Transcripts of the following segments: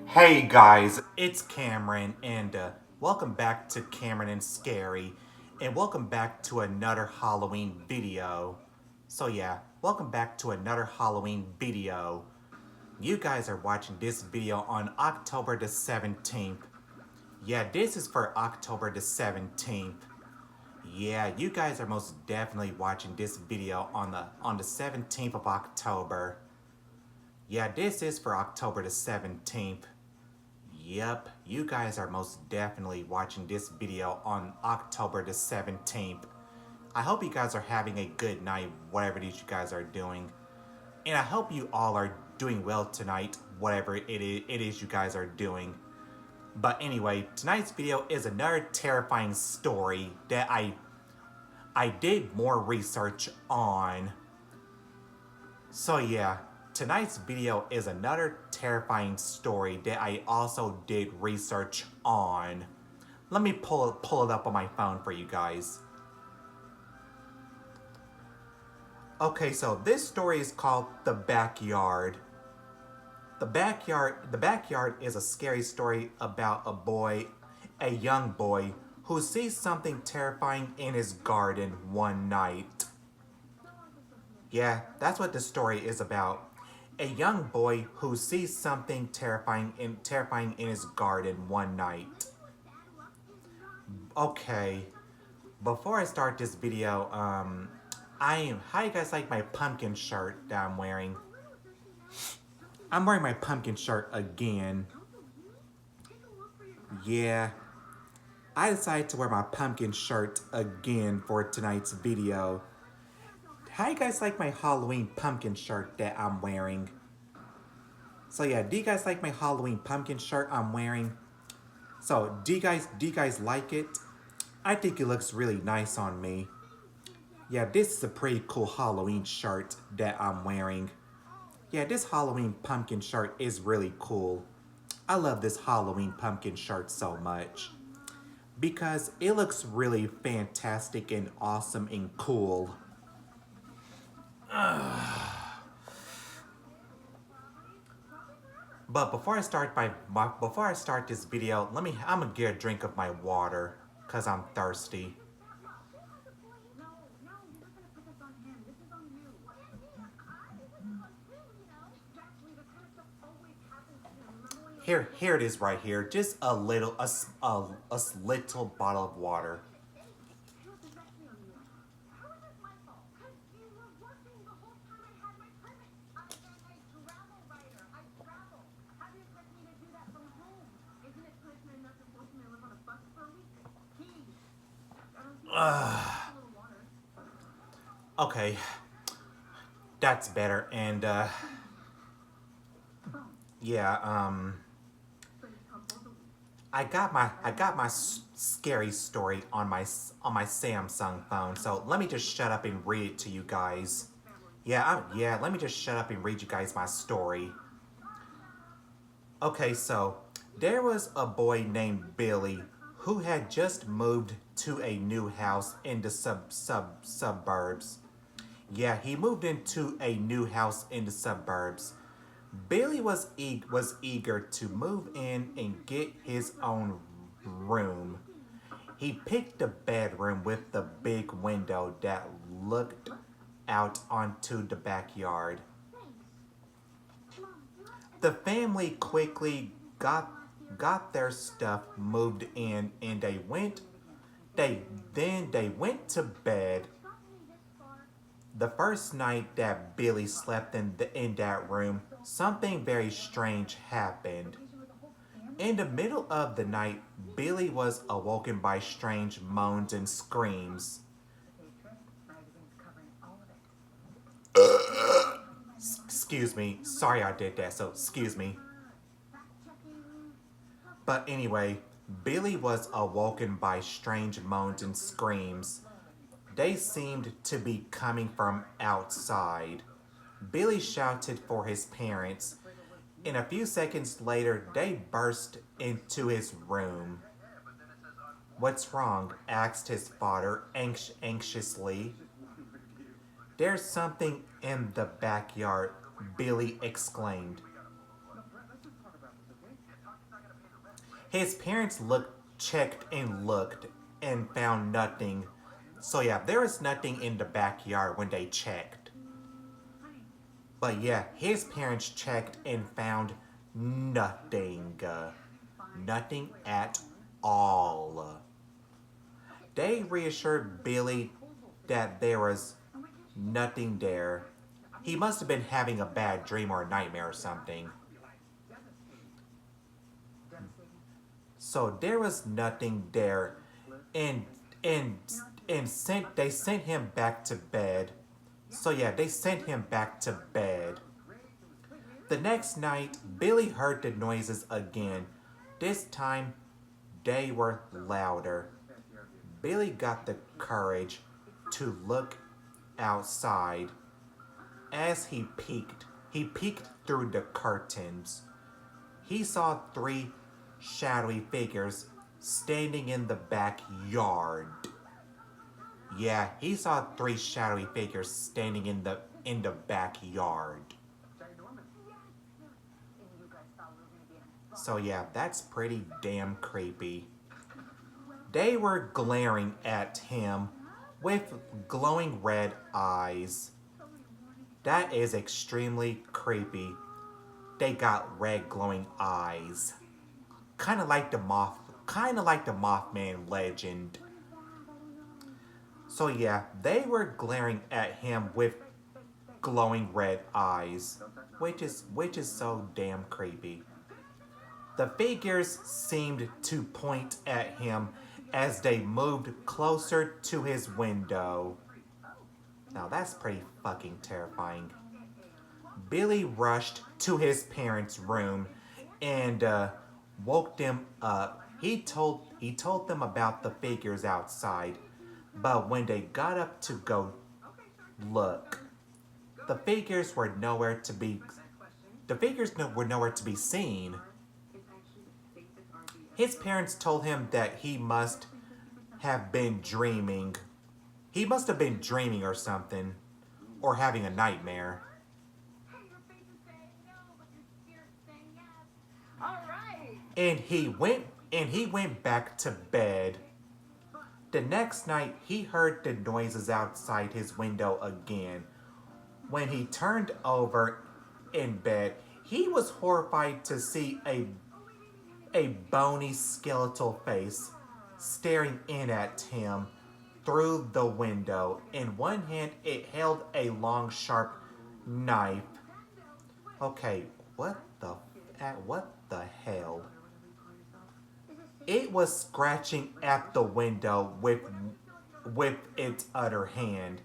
Hey guys, it's Cameron, and welcome back to Cameron and Scary, and welcome back to another Halloween video. So yeah, welcome back to another Halloween video. You guys are watching this video on October the 17th. Yeah, this is for October the 17th. Yeah, you guys are most definitely watching this video on the 17th of October. Yeah, this is for October the 17th. Yep, you guys are most definitely watching this video on October the 17th. I hope you guys are having a good night, whatever it is you guys are doing. And I hope you all are doing well tonight, whatever it is you guys are doing. But anyway, tonight's video is another terrifying story that I did more research on. So yeah, tonight's video is another terrifying story that I also did research on. Let me pull it up on my phone for you guys. Okay, so this story is called The Backyard. The Backyard is a scary story about a young boy, who sees something terrifying in his garden one night. Yeah, that's what the story is about. A young boy who sees something terrifying in his garden one night. Okay, before I start this video, how you guys like my pumpkin shirt that I'm wearing? I'm wearing my pumpkin shirt again. Yeah, I decided to wear my pumpkin shirt again for tonight's video. How you guys like my Halloween pumpkin shirt that I'm wearing? So yeah, do you guys like my Halloween pumpkin shirt I'm wearing? So do you guys like it? I think it looks really nice on me. Yeah, this is a pretty cool Halloween shirt that I'm wearing. Yeah, this Halloween pumpkin shirt is really cool. I love this Halloween pumpkin shirt so much because it looks really fantastic and awesome and cool. But before I start this video, I'm gonna get a drink of my water cause I'm thirsty. Here it is right here. Just a little bottle of water. Okay, that's better. And yeah, I got my scary story on my Samsung phone. So let me just shut up and read it to you guys. Yeah, let me just shut up and read you guys my story. Okay, so there was a boy named Billy who had just moved to a new house in the suburbs. Yeah, he moved into a new house in the suburbs. Billy was eager to move in and get his own room. He picked a bedroom with the big window that looked out onto the backyard. The family quickly got their stuff moved in, and they went to bed. The first night that Billy slept in that room, something very strange happened. In the middle of the night, Billy was awoken by strange moans and screams. Excuse me, sorry I did that, so excuse me. But anyway, Billy was awoken by strange moans and screams. They seemed to be coming from outside. Billy shouted for his parents. And a few seconds later, they burst into his room. "What's wrong?" asked his father anxiously. "There's something in the backyard," Billy exclaimed. His parents checked and looked and found nothing. So yeah, there was nothing in the backyard when they checked. But yeah, his parents checked and found nothing. Nothing at all. They reassured Billy that there was nothing there. He must have been having a bad dream or a nightmare or something. So there was nothing there, and and they sent him back to bed. So yeah, they sent him back to bed. The next night, Billy heard the noises again. This time, they were louder. Billy got the courage to look outside. As he peeked through the curtains. He saw 3 shadowy figures standing in the backyard. Yeah, he saw 3 shadowy figures standing in the backyard. So yeah, that's pretty damn creepy. They were glaring at him with glowing red eyes. That is extremely creepy. They got red glowing eyes. Kind of like the Mothman legend. So yeah, they were glaring at him with glowing red eyes, which is so damn creepy. The figures seemed to point at him as they moved closer to his window. Now that's pretty fucking terrifying. Billy rushed to his parents' room and woke them up. He told them about the figures outside, but when they got up to go look, the figures were nowhere to be seen. His parents told him that he must have been dreaming. He must have been dreaming or something, or having a nightmare. And he went back to bed. The next night, he heard the noises outside his window again. When he turned over in bed, he was horrified to see a bony skeletal face staring in at him through the window. In one hand, it held a long, sharp knife. Okay, what the hell? It was scratching at the window with its other hand.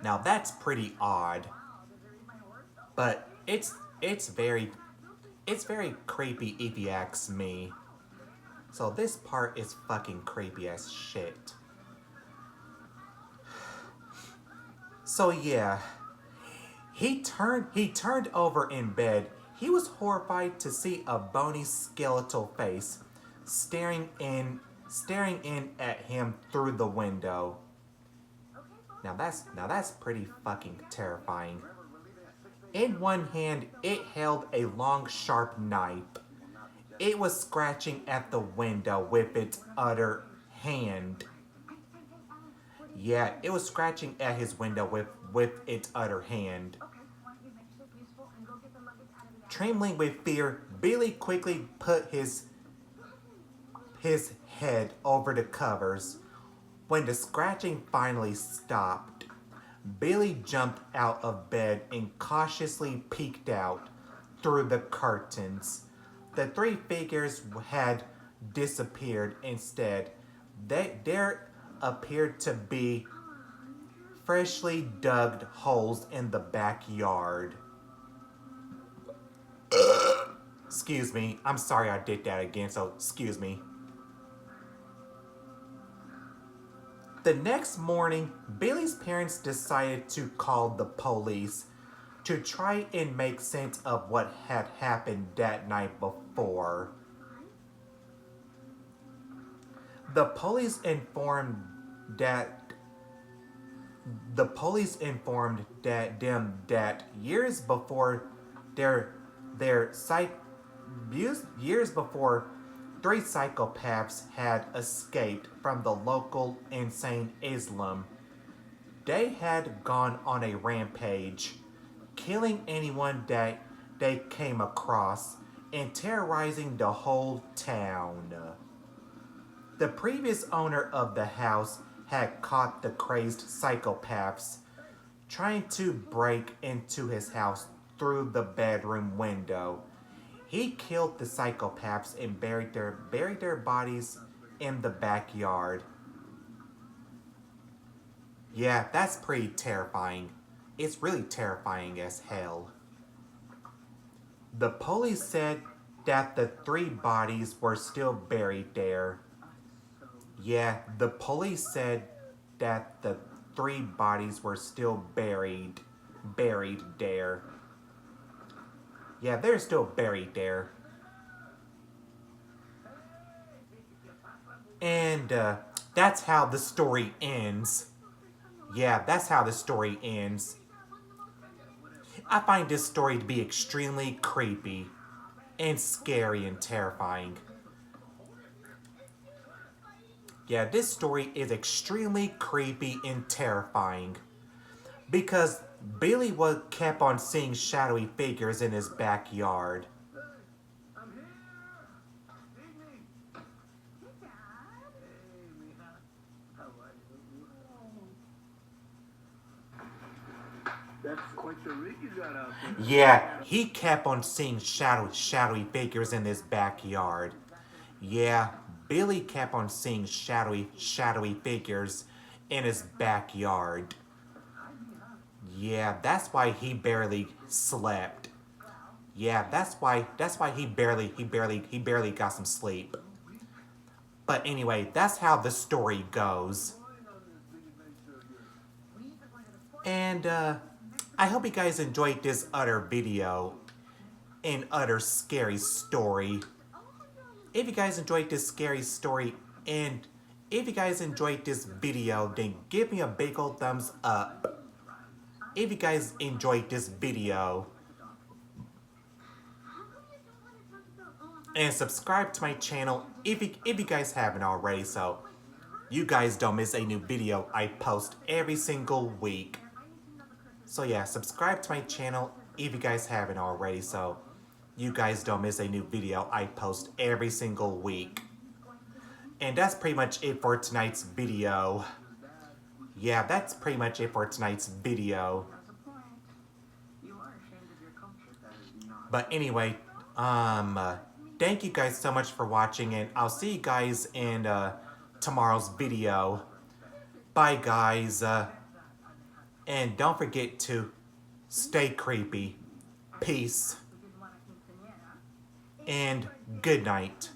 Now that's pretty odd, but it's very creepy if you ask me. So this part is fucking creepy as shit. So yeah, he turned over in bed. He was horrified to see a bony skeletal face staring in at him through the window. Now that's pretty fucking terrifying. In one hand, it held a long, sharp knife. It was scratching at the window with its other hand. Yeah, it was scratching at his window with its other hand. Trembling with fear, Billy quickly put his head over the covers. When the scratching finally stopped, Billy jumped out of bed and cautiously peeked out through the curtains. The 3 figures had disappeared instead. There appeared to be freshly dug holes in the backyard. Excuse me. I'm sorry I did that again, so excuse me. The next morning, Billy's parents decided to call the police to try and make sense of what had happened that night before. The police informed them that years before their Years before, three psychopaths had escaped from the local insane asylum. They had gone on a rampage, killing anyone that they came across and terrorizing the whole town. The previous owner of the house had caught the crazed psychopaths trying to break into his house through the bedroom window. He killed the psychopaths and buried their bodies in the backyard. Yeah, that's pretty terrifying. It's really terrifying as hell. The police said that the three bodies were still buried there. Yeah, the police said that the three bodies were still buried there. Yeah, they're still buried there. And that's how the story ends. Yeah, that's how the story ends. I find this story to be extremely creepy and scary and terrifying. Yeah, this story is extremely creepy and terrifying because Billy kept on seeing shadowy figures in his backyard. That's quite the rig you got out there. Yeah, he kept on seeing shadowy figures in his backyard. Yeah, Billy kept on seeing shadowy figures in his backyard. Yeah, that's why he barely slept. Yeah, that's why he barely got some sleep. But anyway, that's how the story goes. And I hope you guys enjoyed this other video and other scary story. If you guys enjoyed this scary story and if you guys enjoyed this video, then give me a big old thumbs up. If you guys enjoyed this video. And subscribe to my channel if you guys haven't already, so you guys don't miss a new video I post every single week. So yeah, subscribe to my channel if you guys haven't already, so you guys don't miss a new video I post every single week. And that's pretty much it for tonight's video. Yeah, that's pretty much it for tonight's video. But anyway, thank you guys so much for watching, and I'll see you guys in tomorrow's video. Bye, guys. And don't forget to stay creepy. Peace. And good night.